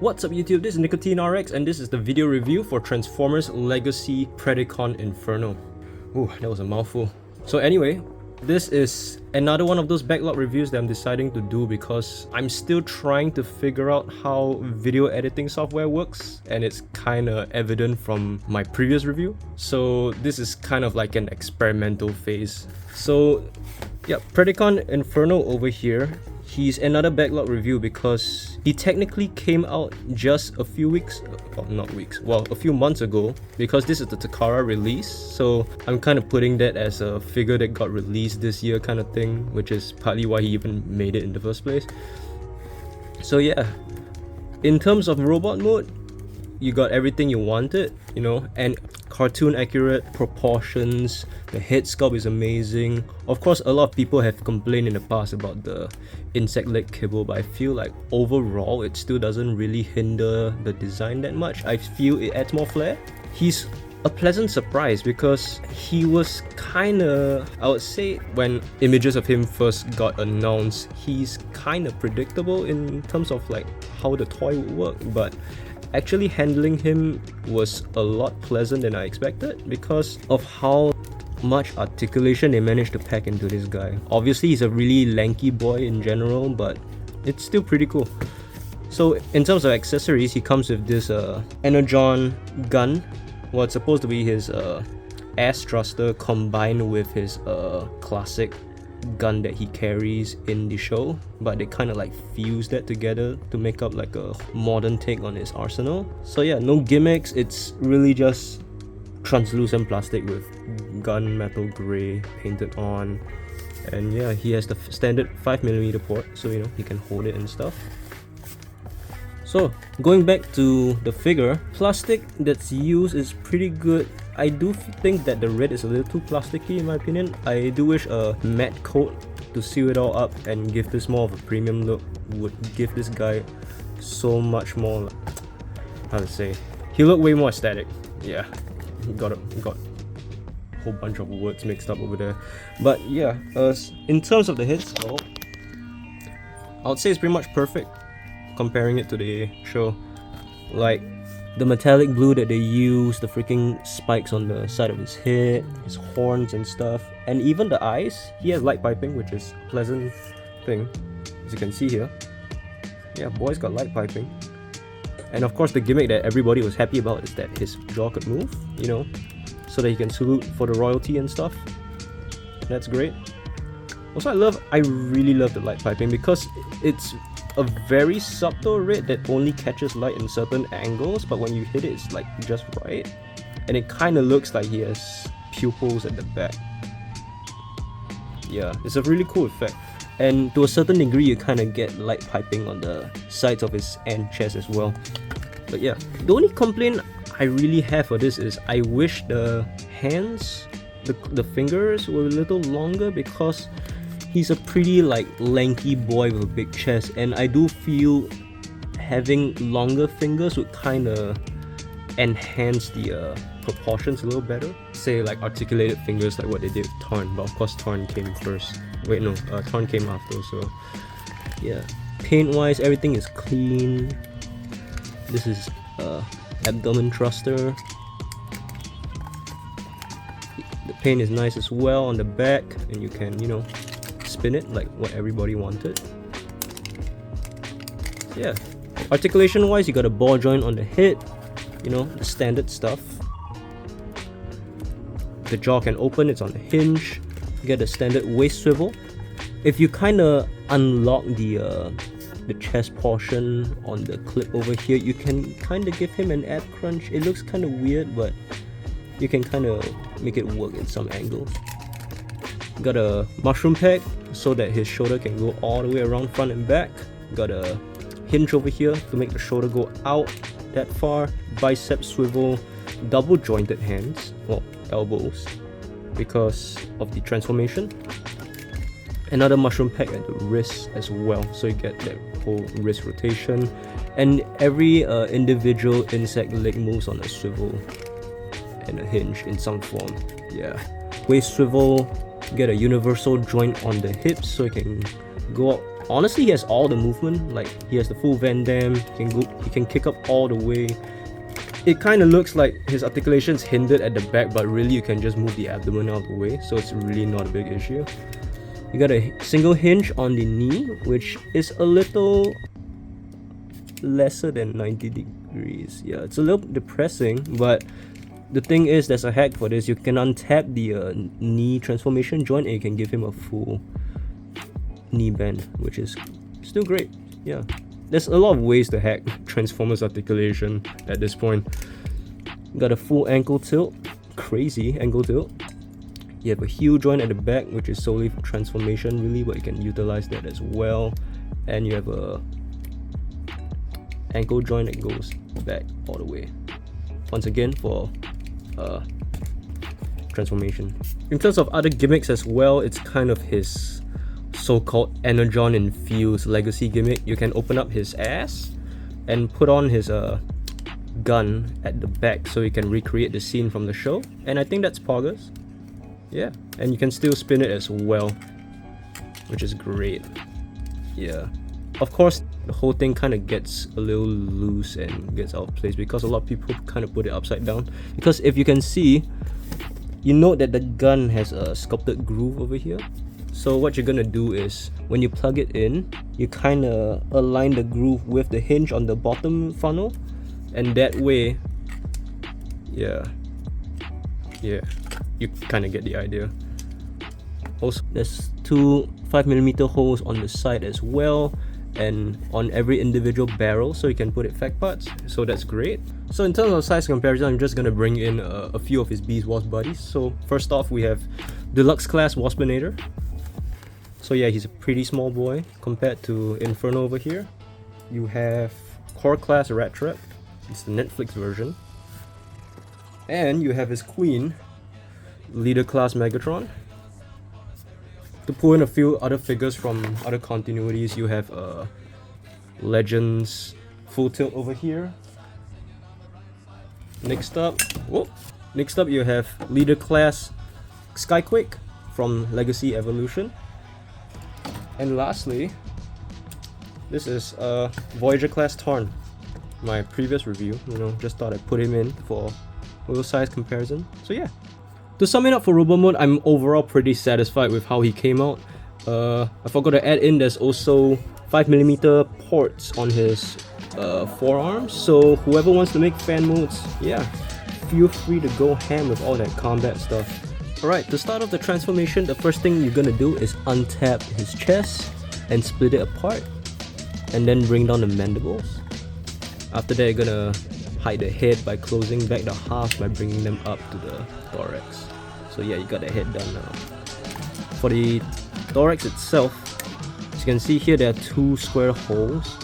What's up YouTube, this is Nicotine RX and this is the video review for Transformers Legacy Predacon Inferno. Ooh, that was a mouthful. So anyway, this is another one of those backlog reviews that I'm deciding to do because I'm still trying to figure out how video editing software works, and it's kinda evident from my previous review. So this is kind of like an experimental phase. So yeah, Predacon Inferno over here. He's another backlog review because he technically came out just a few weeks, well, not weeks, well, a few months ago, because this is the Takara release. So I'm kind of putting that as a figure that got released this year kind of thing, which is partly why he even made it in the first place. So yeah, in terms of robot mode, you got everything you wanted, you know, and cartoon accurate proportions. The head sculpt is amazing. Of course, a lot of people have complained in the past about the insect leg kibble, but I feel like overall it still doesn't really hinder the design that much. I feel it adds more flair. He's a pleasant surprise because he was kinda, I would say, when images of him first got announced, he's kinda predictable in terms of like how the toy would work, but actually handling him was a lot pleasant than I expected because of how much articulation they managed to pack into this guy. Obviously he's a really lanky boy in general, but it's still pretty cool. So in terms of accessories, he comes with this Energon gun. Well, it's supposed to be his ass thruster combined with his classic gun that he carries in the show, but they kind of like fuse that together to make up like a modern take on his arsenal. So yeah, no gimmicks, it's really just translucent plastic with gunmetal grey painted on, and yeah, he has the standard 5mm port, so you know he can hold it and stuff. So going back to the figure, plastic that's used is pretty good. I do think that the red is a little too plasticky in my opinion. I do wish a matte coat to seal it all up and give this more of a premium look would give this guy so much more, how to say, he looked way more aesthetic. Yeah, got a whole bunch of words mixed up over there. But yeah, in terms of the head sculpt, I would say it's pretty much perfect comparing it to the show. Like the metallic blue that they use, the freaking spikes on the side of his head, his horns and stuff, and even the eyes. He has light piping, which is a pleasant thing, as you can see here. Yeah, boy's got light piping. And of course the gimmick that everybody was happy about is that his jaw could move, you know, so that he can salute for the royalty and stuff. That's great. Also I really love the light piping because it's a very subtle red that only catches light in certain angles, but when you hit it, it's like just right, and it kind of looks like he has pupils at the back. Yeah, it's a really cool effect, and to a certain degree you kind of get light piping on the sides of his and chest as well. But yeah, the only complaint I really have for this is I wish the hands, the fingers were a little longer because he's a pretty like lanky boy with a big chest, and I do feel having longer fingers would kind of enhance the proportions a little better. Say like articulated fingers like what they did with Tarn, but of course Tarn came first. Wait no, Tarn came after, so yeah. Paint wise, everything is clean. This is abdomen thruster. The paint is nice as well on the back, and you can, you know, spin it like what everybody wanted. Yeah, articulation wise, you got a ball joint on the head, you know, the standard stuff. The jaw can open, it's on the hinge. You get a standard waist swivel. If you kind of unlock the chest portion on the clip over here, you can kind of give him an ab crunch. It looks kind of weird, but you can kind of make it work in some angles. Got a mushroom peg so that his shoulder can go all the way around front and back. Got a hinge over here to make the shoulder go out that far. Bicep swivel, double jointed hands, well, elbows, because of the transformation. Another mushroom peg at the wrist as well, so you get that whole wrist rotation. And every individual insect leg moves on a swivel and a hinge in some form. Yeah, waist swivel. Get a universal joint on the hips so it can go up honestly, he has all the movement. Like, he has the full Van Damme, he can kick up all the way. It kind of looks like his articulation's hindered at the back, but really you can just move the abdomen out of the way, so it's really not a big issue. You got a single hinge on the knee, which is a little lesser than 90 degrees. Yeah, it's a little depressing, but the thing is, there's a hack for this. You can untap the knee transformation joint and you can give him a full knee bend, which is still great. Yeah, there's a lot of ways to hack Transformers articulation at this point. Got a full ankle tilt, crazy ankle tilt. You have a heel joint at the back, which is solely for transformation really, but you can utilize that as well. And you have a ankle joint that goes back all the way, once again for transformation. In terms of other gimmicks as well, it's kind of his so-called Energon infused legacy gimmick. You can open up his ass and put on his gun at the back so you can recreate the scene from the show, and I think that's poggers. Yeah, and you can still spin it as well, which is great. Yeah, of course the whole thing kind of gets a little loose and gets out of place because a lot of people kind of put it upside down, because if you can see, you note that the gun has a sculpted groove over here. So what you're gonna do is, when you plug it in, you kind of align the groove with the hinge on the bottom funnel, and that way, yeah, you kind of get the idea. Also, there's two 5mm holes on the side as well, and on every individual barrel, so you can put it fact parts, so that's great. So in terms of size comparison, I'm just gonna bring in a few of his Beast Wasp buddies. So first off, we have Deluxe Class Waspinator. So yeah, he's a pretty small boy compared to Inferno over here. You have Core Class Rat Trap, it's the Netflix version. And you have his queen, Leader Class Megatron. To pull in a few other figures from other continuities, you have Legends Full Tilt over here. Next up you have Leader Class Skyquake from Legacy Evolution. And lastly, this is Voyager Class Tarn. My previous review, just thought I'd put him in for a little size comparison. So yeah. To sum it up for Robo Mode, I'm overall pretty satisfied with how he came out. I forgot to add in, there's also 5mm ports on his forearms, so whoever wants to make fan modes, yeah, feel free to go ham with all that combat stuff. Alright, to start off the transformation, the first thing you're gonna do is untap his chest and split it apart, and then bring down the mandibles. After that, you're gonna hide the head by closing back the half by bringing them up to the thorax. So yeah, you got the head done now. For the thorax itself, as you can see here, there are two square holes,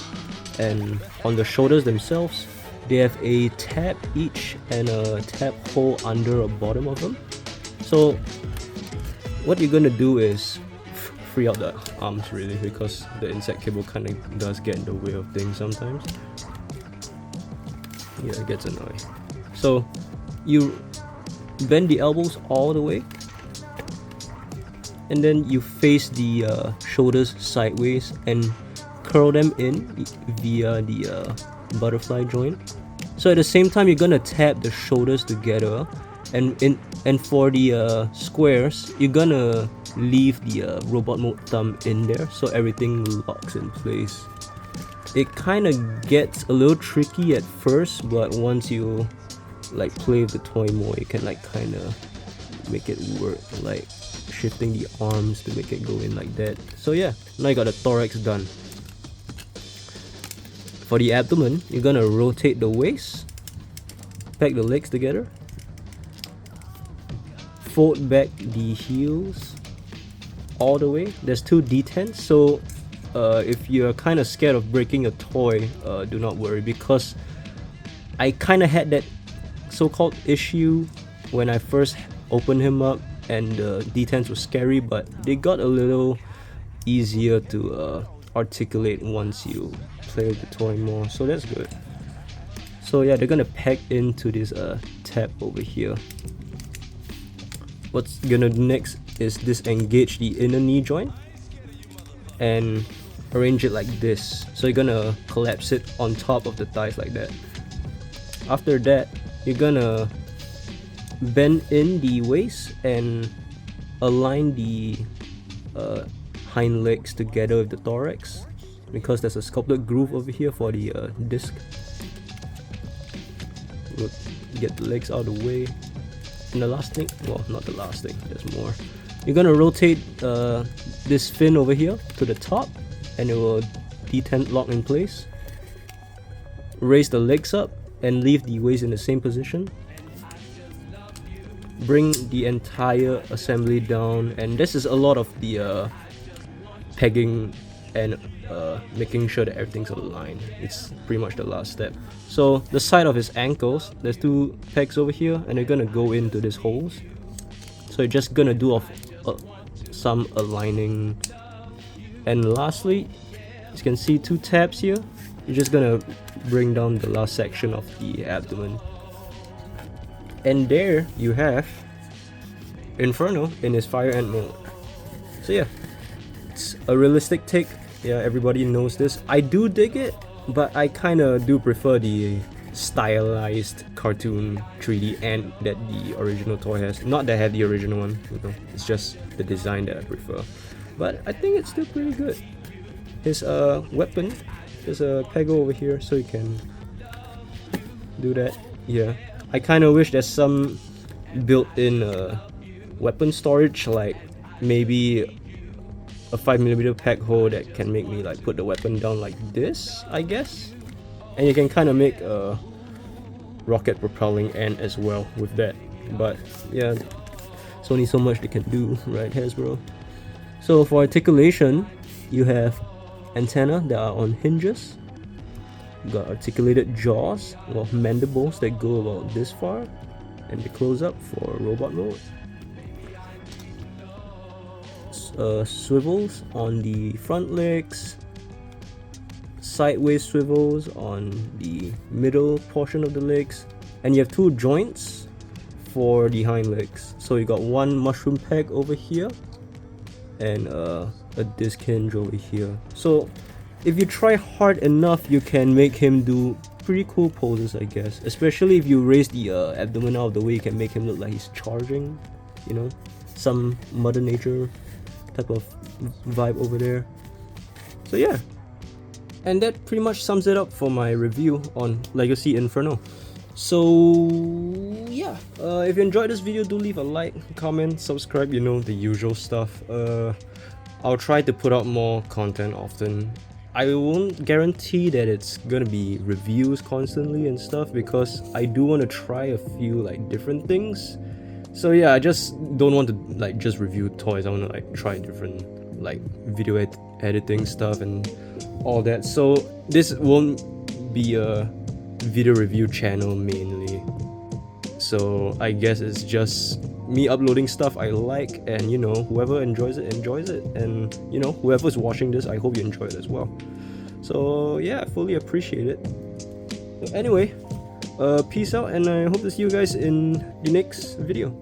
and on the shoulders themselves, they have a tab each and a tab hole under the bottom of them. So what you're gonna do is free out the arms really, because the insect cable kind of does get in the way of things sometimes. Yeah, it gets annoying. So you bend the elbows all the way, and then you face the shoulders sideways and curl them in via the butterfly joint. So at the same time, you're gonna tap the shoulders together, and for the squares, you're gonna leave the robot mode thumb in there so everything locks in place. It kind of gets a little tricky at first, but once you like play with the toy more, you can like kind of make it work, like shifting the arms to make it go in like that. So yeah, now you got the thorax done. For the abdomen, you're gonna rotate the waist, pack the legs together, fold back the heels all the way. There's two detents, so if you're kind of scared of breaking a toy, do not worry, because I kind of had that so-called issue when I first opened him up, and the detents were scary, but they got a little easier to articulate once you play with the toy more, so that's good. So yeah, they're gonna pack into this tab over here. What's gonna do next is disengage the inner knee joint, and arrange it like this. So you're gonna collapse it on top of the thighs like that. After that, you're gonna bend in the waist and align the hind legs together with the thorax, because there's a sculpted groove over here for the disc. We'll get the legs out of the way. And the last thing, well, not the last thing, there's more. You're gonna rotate this fin over here to the top, and it will detent lock in place. Raise the legs up and leave the waist in the same position. Bring the entire assembly down, and this is a lot of the pegging and making sure that everything's aligned. It's pretty much the last step. So the side of his ankles, there's 2 pegs over here, and they're gonna go into these holes. So you're just gonna do some aligning. And lastly, you can see 2 tabs here. You're just gonna bring down the last section of the abdomen. And there you have Inferno in his fire ant mode. So yeah, it's a realistic take. Yeah, everybody knows this. I do dig it, but I kinda do prefer the stylized cartoon 3D ant that the original toy has. Not that I have the original one, you know, it's just the design that I prefer. But I think it's still pretty good. His weapon, there's a peg over here so you can do that. Yeah, I kind of wish there's some built-in weapon storage, like maybe a 5mm peg hole that can make me like put the weapon down like this, I guess. And you can kind of make a rocket propelling ant as well with that. But yeah, it's only so much they can do, right, Hasbro? So for articulation, you have antenna that are on hinges. You got articulated jaws, well, mandibles that go about this far, and they close up for robot mode. Swivels on the front legs, sideways swivels on the middle portion of the legs, and you have 2 joints for the hind legs. So you got 1 mushroom peg over here and a disc hinge over here. So if you try hard enough, you can make him do pretty cool poses, I guess. Especially if you raise the abdomen out of the way, you can make him look like he's charging, you know, some Mother Nature type of vibe over there. So yeah, and that pretty much sums it up for my review on Legacy Inferno. So yeah, if you enjoyed this video, do leave a like, comment, subscribe, you know, the usual stuff. I'll try to put out more content often. I won't guarantee that it's gonna be reviews constantly and stuff, because I do want to try a few like different things. So yeah, I just don't want to like just review toys. I want to like try different like video editing stuff and all that. So this won't be a video review channel mainly. So I guess it's just me uploading stuff I like, and you know, whoever enjoys it, and you know, whoever's watching this, I hope you enjoy it as well. So yeah, I fully appreciate it. So anyway, peace out, and I hope to see you guys in the next video.